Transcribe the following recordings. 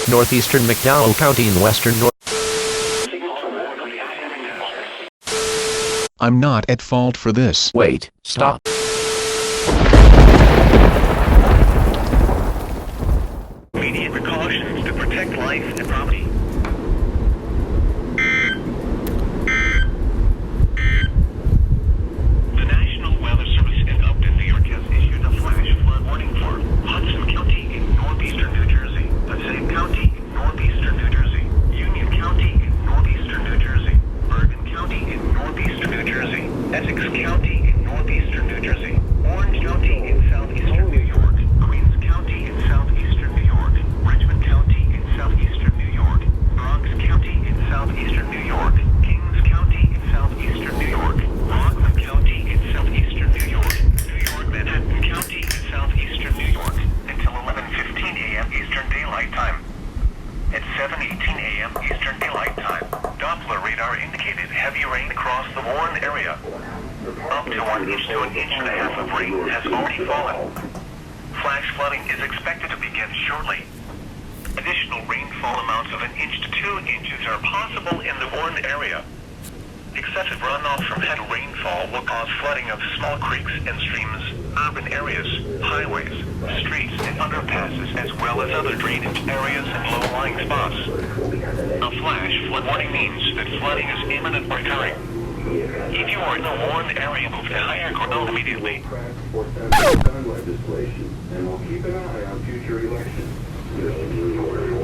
northeastern McDowell County in western North. I'm not at fault for this. Wait, stop. Immediate precautions to protect life and property. The National Weather Service in Upton, New York has issued a flash flood warning for Hudson County in northeastern New Jersey, Passaic County in northeastern New Jersey, Union County in northeastern New Jersey, Bergen County in northeastern New Jersey, Essex County in northeastern New Jersey, Orange County in southeastern New York, Queens County in southeastern New York, Richmond County in southeastern New York, Bronx County in southeastern New York, Kings County in southeastern New York, Rockland County in southeastern New York, New York Manhattan County in southeastern New York, until 11:15 a.m. Eastern Daylight Time. At 7:18 a.m. Eastern Daylight Time, Doppler radar indicated heavy rain across the Warren area. Up to 1 inch to 1.5 inches of rain has already fallen. Flash flooding is expected to begin shortly. Additional rainfall amounts of 1 inch to 2 inches are possible in the Warren area. Excessive runoff from heavy rainfall will cause flooding of small creeks and streams, urban areas, highways, streets, and underpasses, as well as other drainage areas and low-lying spots. A flash flood warning means that flooding is imminent or occurring. If you are in the Warren area, move to higher ground immediately.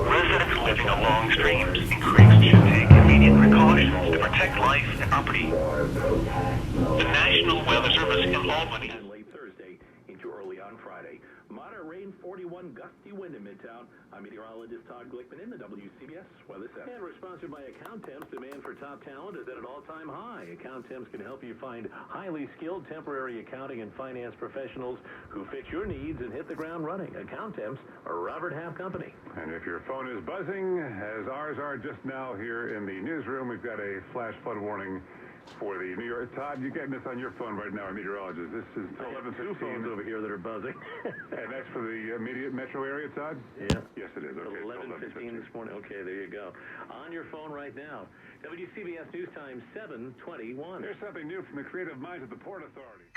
Residents living along streams and creeks should take immediate precautions to protect life and property. The National Weather Service in Albany. Late Thursday into early on Friday. Moderate rain, 41 gusty wind in Midtown. I'm meteorologist Todd Glickman in the WCBS Weather Center. And we're sponsored by Account Temps. Demand for top talent is at an all-time high. Account Temps can help you find highly skilled temporary accounting and finance professionals who fit your needs and hit the ground running. Account Temps are Robert Half Company. And if your phone is buzzing, as ours are just now here in the newsroom, we've got a flash flood warning for the New York. Todd, you're getting this on your phone right now, our meteorologist. This is 11:15. Two phones over here that are buzzing. And that's for the immediate metro area, Todd? Yeah. Yes, it is. Okay. 11:15 this morning. Okay, there you go. On your phone right now. WCBS News Time 7:21. There's something new from the creative minds of the Port Authority.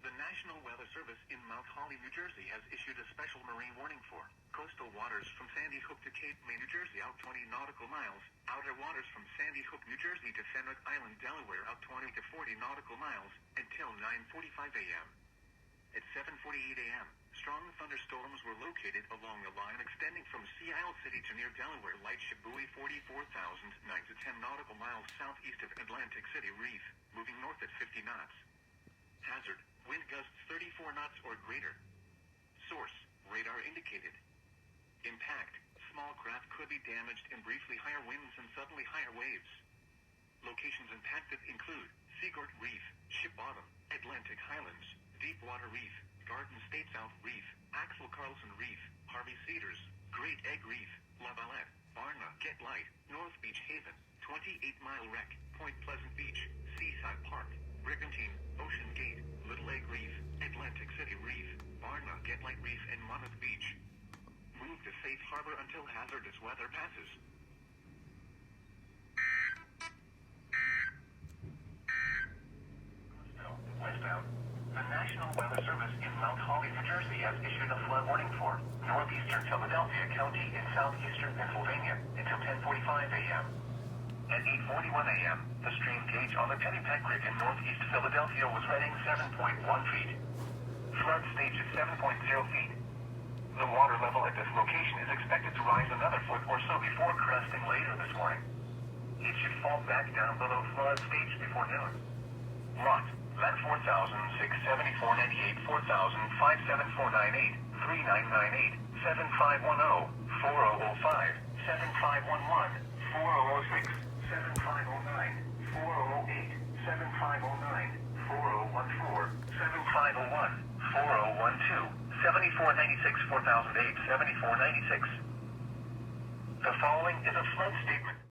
The National Weather Service in Mount Holly, New Jersey has issued a special marine warning for coastal waters from Sandy Hook to Cape May, New Jersey, out 20 nautical miles. Outer waters from Sandy Hook, New Jersey to Fenwick Island, Delaware, out 20 to 40 nautical miles until 9:45 a.m. At 7:48 a.m., strong thunderstorms were located along a line extending from Sea Isle City to near Delaware, light ship buoy 44,009 to 10 nautical miles southeast of Atlantic City Reef, moving north at 50 knots. Hazard, wind gusts 34 knots or greater. Source, radar indicated. Impact, small craft could be damaged in briefly higher winds and suddenly higher waves. Locations impacted include Seagort Reef, Ship Bottom, Atlantic Highlands, Deepwater Reef, Garden State South Reef, Axel Carlson Reef, Harvey Cedars, Great Egg Reef, La Valette, Barna, Get Light, North Beach Haven, 28-mile wreck, Point Pleasant Beach, Seaside Park, Brigantine, Ocean Gate, Little Egg Reef, Atlantic City Reef, Barna, Get Light Reef, and Monmouth Beach. Move to safe harbor until hazardous weather passes. Westbound. The National Weather Service in Mount Holly, New Jersey has issued a flood warning for northeastern Philadelphia County in southeastern Pennsylvania until 10:45 a.m. At 8:41 a.m., the stream gauge on the Pennypack Creek in northeast Philadelphia was reading 7.1 feet. Flood stage at 7.0 feet. The water level at this location is expected to rise another foot or so before cresting later this morning. It should fall back down below flood stage before noon. Lot, Lat 4,674.98, 4,057,498, 3998, 7510, 4005, 7511, 4006, 7509, 4008, 7509, 4014, 7501, 4012, 7496, 4008, 7496. The following is a flood statement.